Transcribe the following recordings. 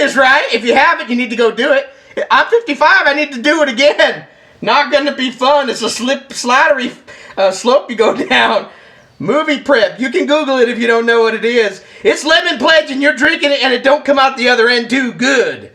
is right. If you haven't, you need to go do it. I'm 55. I need to do it again. Not going to be fun. It's a slattery slope you go down. Movie prep. You can Google it if you don't know what it is. It's lemon pledge and you're drinking it and it don't come out the other end too good.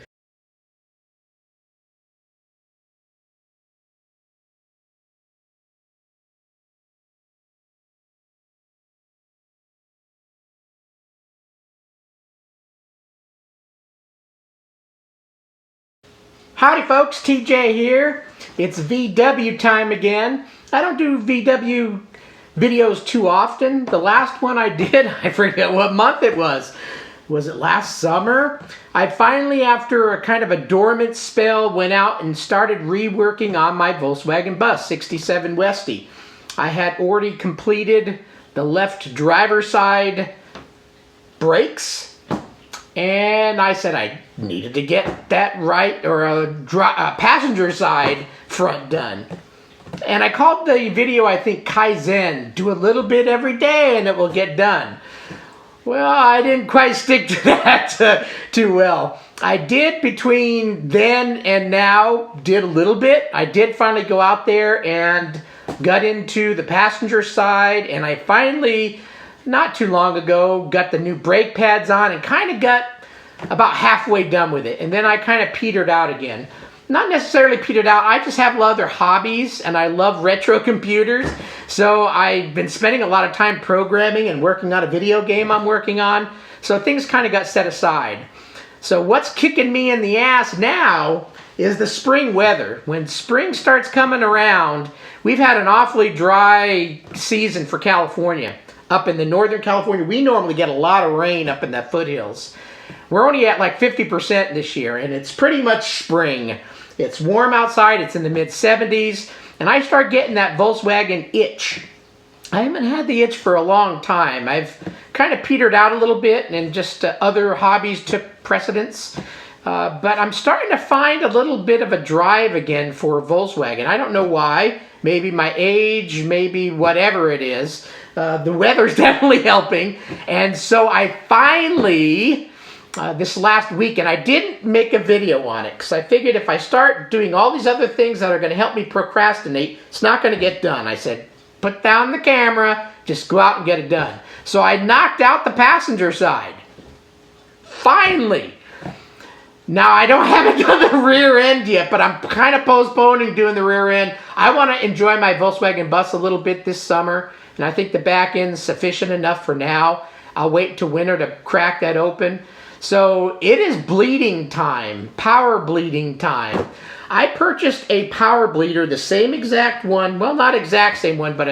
Howdy folks, TJ here. It's VW time again. I don't do VW videos too often. The last one I did, I forget what month it was. Was it last summer? I finally, after a kind of a dormant spell, went out and started reworking on my Volkswagen bus, 67 Westy. I had already completed the left driver's side brakes. And I said I needed to get that right, or a passenger side front done. And I called the video, I think, Kaizen. Do a little bit every day and it will get done. Well, I didn't quite stick to that too well. I did between then and now, did a little bit. I did finally go out there and got into the passenger side, and I finally, not too long ago, got the new brake pads on and kind of got about halfway done with it. And then I kind of petered out again. Not necessarily petered out, I just have other hobbies and I love retro computers. So I've been spending a lot of time programming and working on a video game I'm working on. So things kind of got set aside. So what's kicking me in the ass now is the spring weather. When spring starts coming around, we've had an awfully dry season for California. Up in the Northern California, we normally get a lot of rain up in the foothills. We're only at like 50% this year, and it's pretty much spring. It's warm outside, it's in the mid-70s, and I start getting that Volkswagen itch. I haven't had the itch for a long time. I've kind of petered out a little bit, and just other hobbies took precedence. But I'm starting to find a little bit of a drive again for Volkswagen. I don't know why. Maybe my age, maybe whatever it is. The weather's definitely helping. And so I finally, this last week, and I didn't make a video on it because I figured if I start doing all these other things that are going to help me procrastinate, it's not going to get done. I said, put down the camera, just go out and get it done. So I knocked out the passenger side. Finally. Now, I don't have it on the rear end yet, but I'm kind of postponing doing the rear end. I want to enjoy my Volkswagen bus a little bit this summer, and I think the back end's sufficient enough for now. I'll wait till winter to crack that open. So it is bleeding time, power bleeding time. I purchased a power bleeder, the same exact one, well, not exact same one, but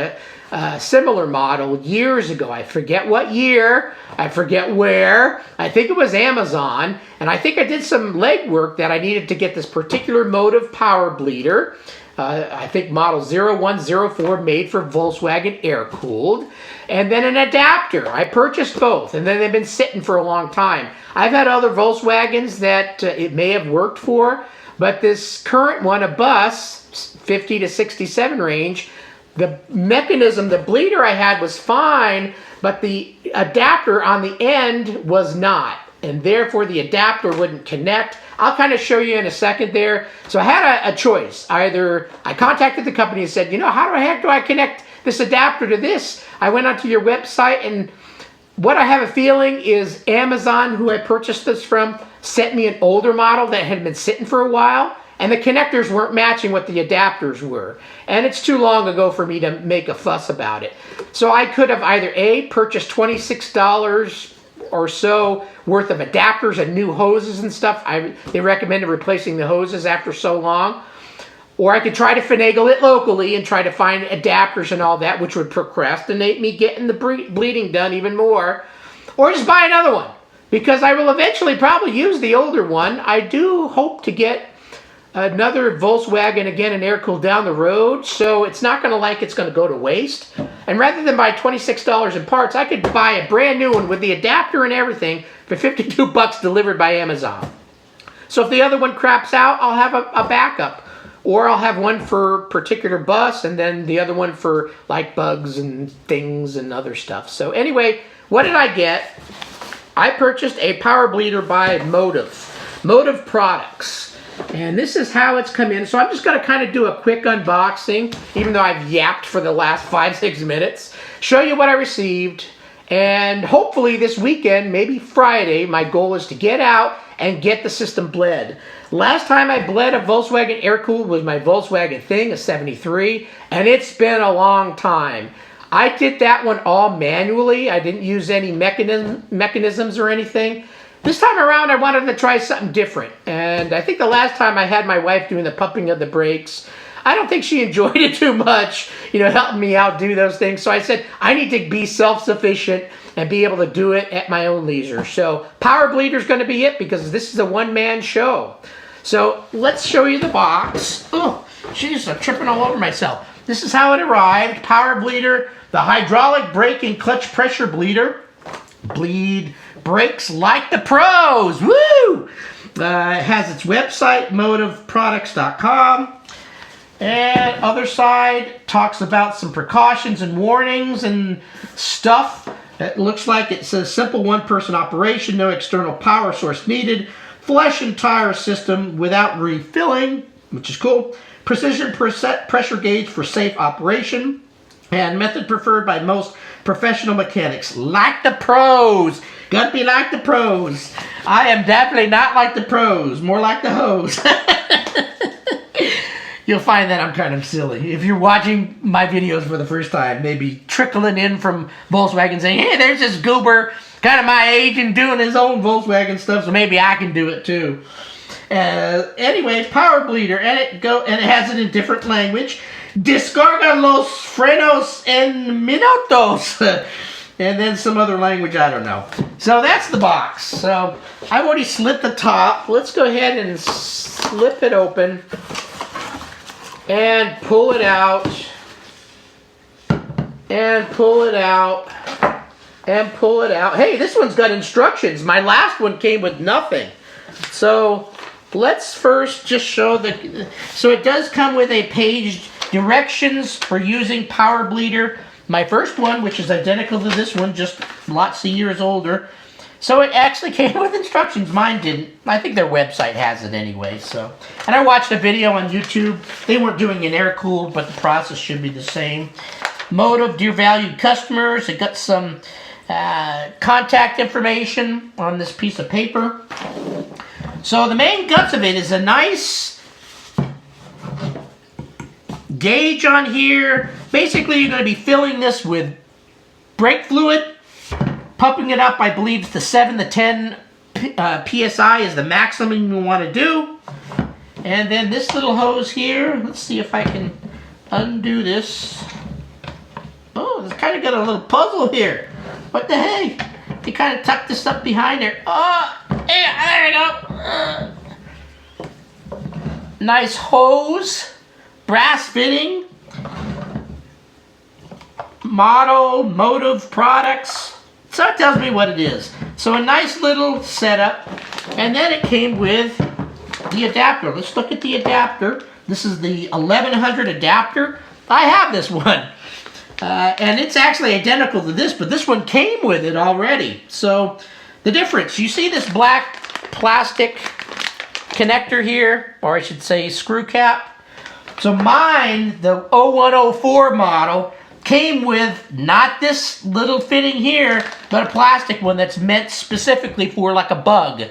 a similar model years ago. I forget what year, I forget where. I think it was Amazon, and I think I did some legwork that I needed to get this particular motive power bleeder. I think model 0104, made for Volkswagen Aircooled, and then an adapter. I purchased both, and then they've been sitting for a long time. I've had other Volkswagens that it may have worked for, but this current one, a bus, 50 to 67 range, the mechanism, the bleeder I had was fine, but the adapter on the end was not, and therefore the adapter wouldn't connect. I'll kind of show you in a second there. So I had a choice. Either I contacted the company and said, you know, how the heck do I connect this adapter to this? I went onto your website, and what I have a feeling is Amazon, who I purchased this from, sent me an older model that had been sitting for a while, and the connectors weren't matching what the adapters were. And it's too long ago for me to make a fuss about it. So I could have either A, purchased $26 or so worth of adapters and new hoses and stuff. They recommended replacing the hoses after so long. Or I could try to finagle it locally and try to find adapters and all that, which would procrastinate me getting the bleeding done even more. Or just buy another one, because I will eventually probably use the older one. I do hope to get another Volkswagen, again, an Aircooled down the road, so it's not going to it's going to go to waste. And rather than buy $26 in parts, I could buy a brand new one with the adapter and everything for 52 bucks delivered by Amazon. So if the other one craps out, I'll have a backup. Or I'll have one for particular bus and then the other one for like bugs and things and other stuff. So anyway, what did I get? I purchased a power bleeder by Motive. Motive Products. And this is how it's come in. So I'm just going to kind of do a quick unboxing, even though I've yapped for the last 5-6 minutes. Show you what I received. And hopefully this weekend, maybe Friday, my goal is to get out and get the system bled. Last time I bled a Volkswagen Aircooled was my Volkswagen thing, a 73, and it's been a long time. I did that one all manually. I didn't use any mechanisms or anything. This time around, I wanted to try something different. And I think the last time I had my wife doing the pumping of the brakes, I don't think she enjoyed it too much, you know, helping me out do those things. So I said, I need to be self-sufficient and be able to do it at my own leisure. So Power Bleeder's going to be it because this is a one-man show. So let's show you the box. Oh, jeez, I'm tripping all over myself. This is how it arrived. Power Bleeder, the hydraulic brake and clutch pressure bleeder. Bleed brakes like the pros. Woo! It has its website, motiveproducts.com. And other side talks about some precautions and warnings and stuff. It looks like it says simple one-person operation, no external power source needed. Flush entire system without refilling, which is cool. Precision pressure gauge for safe operation. And method preferred by most professional mechanics. Like the pros. Gotta be like the pros. I am definitely not like the pros. More like the hose. You'll find that I'm kind of silly. If you're watching my videos for the first time, maybe trickling in from Volkswagen saying, hey, there's this goober, kind of my age and doing his own Volkswagen stuff, so maybe I can do it too. Anyway, Power Bleeder, and it has it in different language. Descarga los frenos en minutos. And then some other language, I don't know. So that's the box. So I've already slit the top. Let's go ahead and slip it open. And pull it out, and pull it out, and pull it out. Hey, this one's got instructions. My last one came with nothing. So let's first just show so it does come with a page directions for using Power Bleeder. My first one, which is identical to this one, just lots of years older. So it actually came with instructions. Mine didn't. I think their website has it anyway. So, and I watched a video on YouTube. They weren't doing an air-cooled, but the process should be the same. Motive, dear valued customers. It got some contact information on this piece of paper. So the main guts of it is a nice gauge on here. Basically, you're going to be filling this with brake fluid. Pumping it up, I believe it's the 7 to 10 PSI is the maximum you want to do. And then this little hose here, let's see if I can undo this. Oh, it's kind of got a little puzzle here. What the heck? You kind of tuck this up behind there. Oh, yeah, there you go. Nice hose, brass fitting, model, Motive Products. So it tells me what it is. So a nice little setup. And then it came with the adapter. Let's look at the adapter. This is the 1100 adapter. I have this one. And it's actually identical to this, but this one came with it already. So the difference, you see this black plastic connector here, or I should say screw cap. So mine, the 0104 model, came with not this little fitting here, but a plastic one that's meant specifically for like a bug.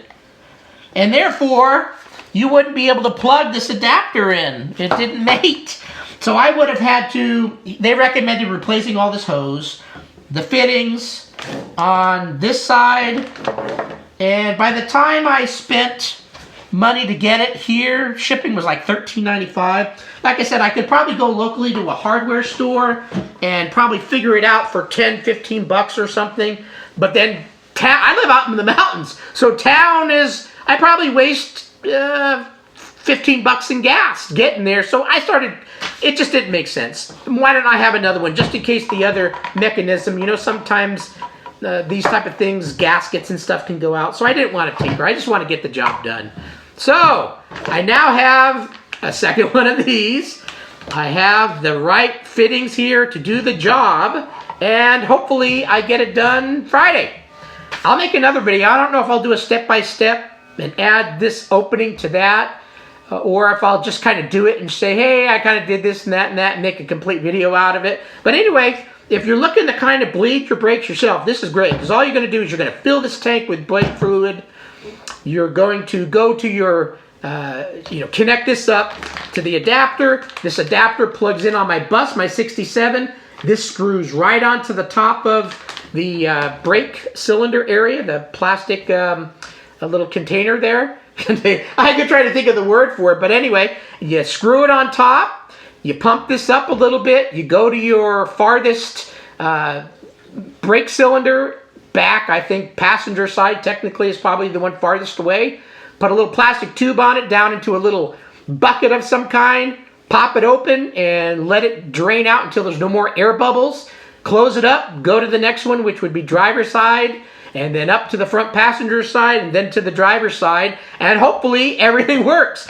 And therefore, you wouldn't be able to plug this adapter in. It didn't mate. So I would have had to, they recommended replacing all this hose, the fittings on this side, and by the time I spent money to get it here, shipping was like $13.95. Like I said, I could probably go locally to a hardware store and probably figure it out for 10, 15 bucks or something. But then I live out in the mountains, so town is, I probably waste 15 bucks in gas getting there. So I started, it just didn't make sense. Why don't I have another one just in case the other mechanism, you know, sometimes these type of things, gaskets and stuff can go out. So I didn't want to tinker. I just want to get the job done. So I now have a second one of these. I have the right fittings here to do the job, and hopefully I get it done Friday. I'll make another video. I don't know if I'll do a step-by-step and add this opening to that. Or if I'll just kind of do it and say, hey, I kind of did this and that, and make a complete video out of it. But anyway, if you're looking to kind of bleed your brakes yourself, this is great. Because all you're going to do is you're going to fill this tank with brake fluid. You're going to go to your, connect this up to the adapter. This adapter plugs in on my bus, my 67. This screws right onto the top of the brake cylinder area, the plastic a little container there. I could try to think of the word for it, but anyway, you screw it on top, you pump this up a little bit, you go to your farthest brake cylinder back. I think passenger side technically is probably the one farthest away. Put a little plastic tube on it, down into a little bucket of some kind, pop it open and let it drain out until there's no more air bubbles. Close it up, go to the next one, which would be driver's side, and then up to the front passenger side, and then to the driver's side, and hopefully everything works.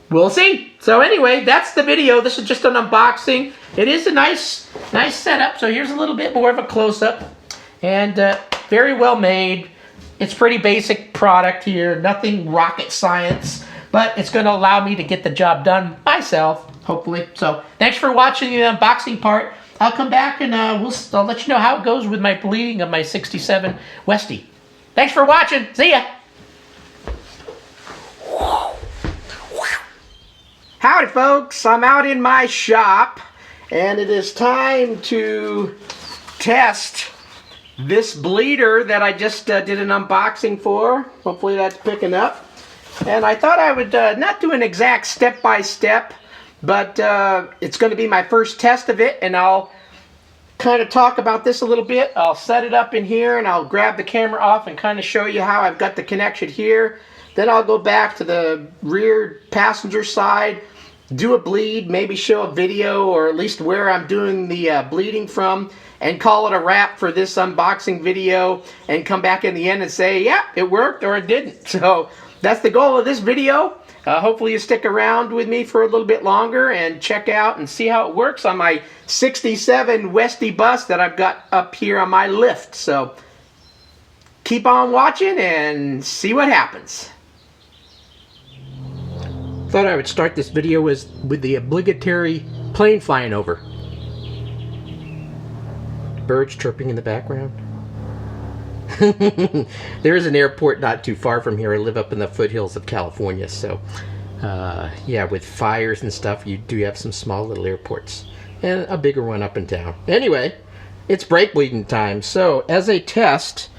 We'll see. So anyway, that's the video. This is just an unboxing. It is a nice setup. So here's a little bit more of a close-up, and very well made. It's pretty basic product here, nothing rocket science, but it's going to allow me to get the job done myself, hopefully. So thanks for watching the unboxing part. I'll come back and I'll let you know how it goes with my bleeding of my 67 Westie. Thanks for watching. See ya. Howdy, folks. I'm out in my shop, and it is time to test this bleeder that I just did an unboxing for. Hopefully that's picking up. And I thought I would not do an exact step-by-step, but it's going to be my first test of it, and I'll kind of talk about this a little bit. I'll set it up in here, and I'll grab the camera off and kind of show you how I've got the connection here. Then I'll go back to the rear passenger side, do a bleed, maybe show a video, or at least where I'm doing the bleeding from, and call it a wrap for this unboxing video, and come back in the end and say, yeah, it worked or it didn't. So that's the goal of this video. Hopefully you stick around with me for a little bit longer and check out and see how it works on my 67 Westie bus that I've got up here on my lift. So keep on watching and see what happens. Thought I would start this video with the obligatory plane flying over. Birds chirping in the background. There is an airport not too far from here. I live up in the foothills of California, so yeah, with fires and stuff, you do have some small little airports, and a bigger one up in town. Anyway, it's brake bleeding time. So as a test,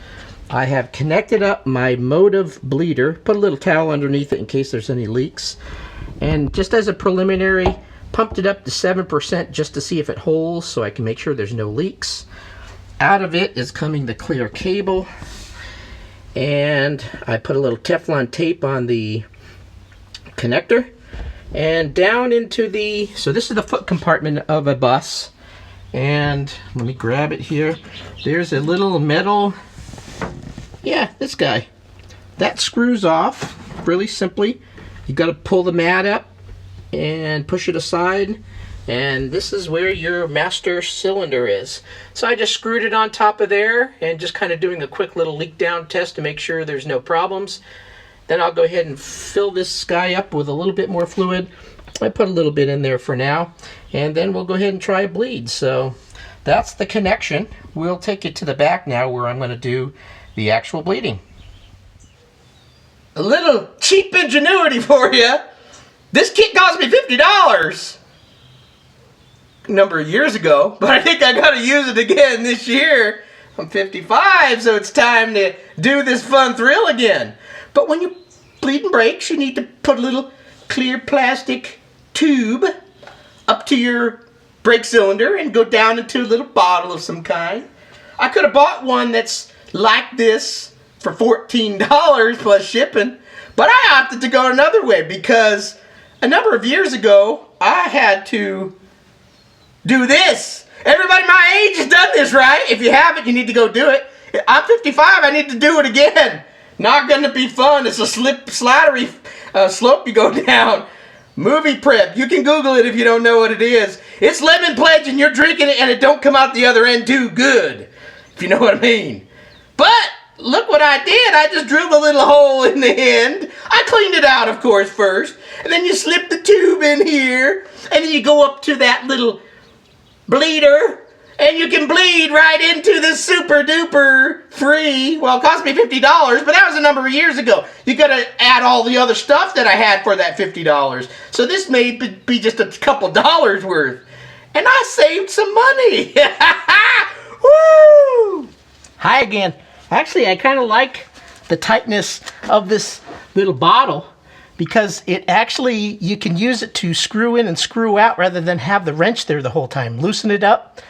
I have connected up my Motive bleeder, put a little towel underneath it in case there's any leaks, and just as a preliminary, pumped it up to 7% just to see if it holds, so I can make sure there's no leaks. Out of it is coming the clear cable, and I put a little Teflon tape on the connector, and down into the, so this is the foot compartment of a bus, and let me grab it here. There's a little metal, yeah, this guy. That screws off really simply. You got to pull the mat up and push it aside, and this is where your master cylinder is. So I just screwed it on top of there and just kind of doing a quick little leak down test to make sure there's no problems. Then I'll go ahead and fill this guy up with a little bit more fluid. I put a little bit in there for now, and then we'll go ahead and try a bleed. So that's the connection. We'll take it to the back now where I'm going to do the actual bleeding. A little cheap ingenuity for you. This kit cost me $50 a number of years ago, but I think I gotta use it again this year. I'm 55, so it's time to do this fun thrill again. But when you're bleeding brakes, you need to put a little clear plastic tube up to your brake cylinder and go down into a little bottle of some kind. I could have bought one that's like this for $14 plus shipping, but I opted to go another way because a number of years ago, I had to do this. Everybody my age has done this, right? If you haven't, you need to go do it. I'm 55, I need to do it again. Not gonna be fun. It's a slidery slope you go down. Movie prep. You can Google it if you don't know what it is. It's lemon pledge and you're drinking it and it don't come out the other end too good. If you know what I mean. But look what I did. I just drilled a little hole in the end. I cleaned it out, of course, first. And then you slip the tube in here. And then you go up to that little bleeder. And you can bleed right into the super duper free. Well, it cost me $50, but that was a number of years ago. You gotta add all the other stuff that I had for that $50. So this may be just a couple dollars worth. And I saved some money. Woo! Hi again. Actually, I kind of like the tightness of this little bottle because it actually, you can use it to screw in and screw out rather than have the wrench there the whole time. Loosen it up,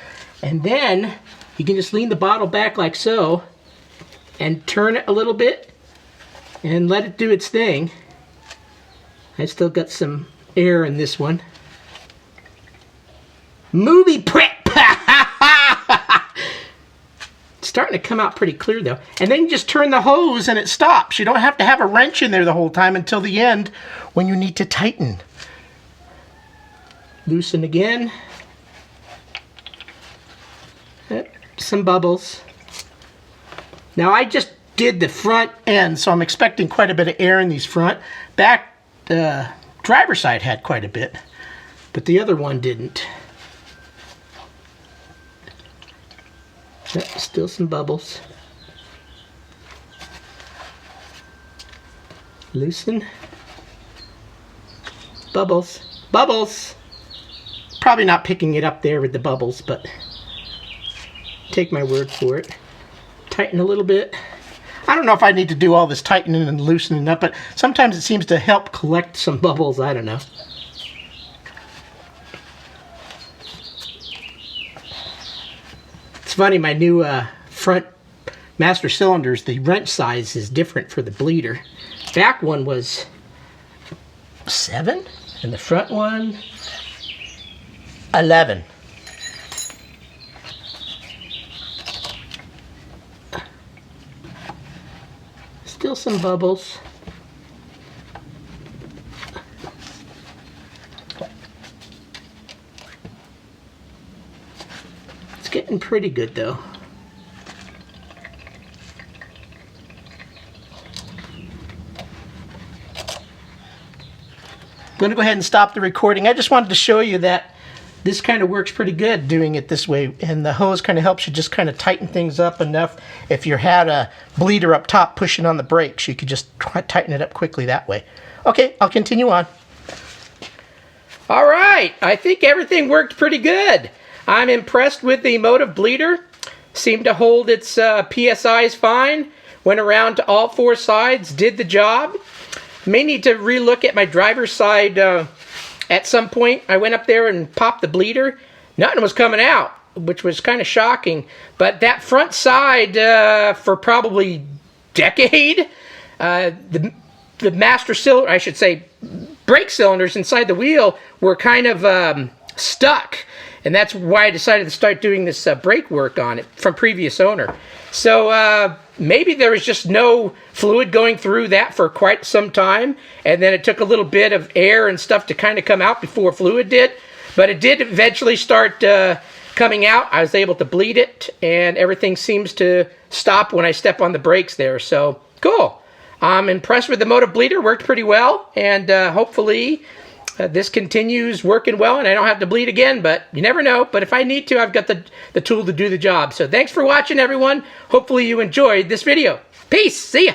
and then you can just lean the bottle back like so and turn it a little bit and let it do its thing. I still got some air in this one. Movie prep! It's starting to come out pretty clear though. And then you just turn the hose and it stops. You don't have to have a wrench in there the whole time until the end when you need to tighten. Loosen again. Some bubbles. Now I just did the front end, so I'm expecting quite a bit of air in these front. Back, the driver's side had quite a bit, but the other one didn't. Still some bubbles. Loosen. Bubbles. Bubbles! Probably not picking it up there with the bubbles, but take my word for it. Tighten a little bit. I don't know if I need to do all this tightening and loosening up, but sometimes it seems to help collect some bubbles. I don't know. It's funny, my new front master cylinders, the wrench size is different for the bleeder. Back one was 7, and the front one 11. Still some bubbles. It's getting pretty good though. I'm going to go ahead and stop the recording. I just wanted to show you that this kind of works pretty good doing it this way, and the hose kind of helps you just kind of tighten things up enough. If you had a bleeder up top pushing on the brakes, you could just tighten it up quickly that way. Okay, I'll continue on. All right, I think everything worked pretty good. I'm impressed with the Motive bleeder. Seemed to hold its PSIs fine. Went around to all 4 sides, did the job. May need to relook at my driver's side at some point. I went up there and popped the bleeder. Nothing was coming out, which was kind of shocking. But that front side, for probably decade, the master cylinder, I should say, brake cylinders inside the wheel were kind of stuck. And that's why I decided to start doing this brake work on it from previous owner. So maybe there was just no fluid going through that for quite some time, and then it took a little bit of air and stuff to kind of come out before fluid did. But it did eventually start coming out. I was able to bleed it, and everything seems to stop when I step on the brakes there. So cool. I'm impressed with the Motive bleeder. Worked pretty well, and hopefully this continues working well and I don't have to bleed again, but you never know. But if I need to, I've got the tool to do the job. So thanks for watching, everyone. Hopefully you enjoyed this video. Peace. See ya.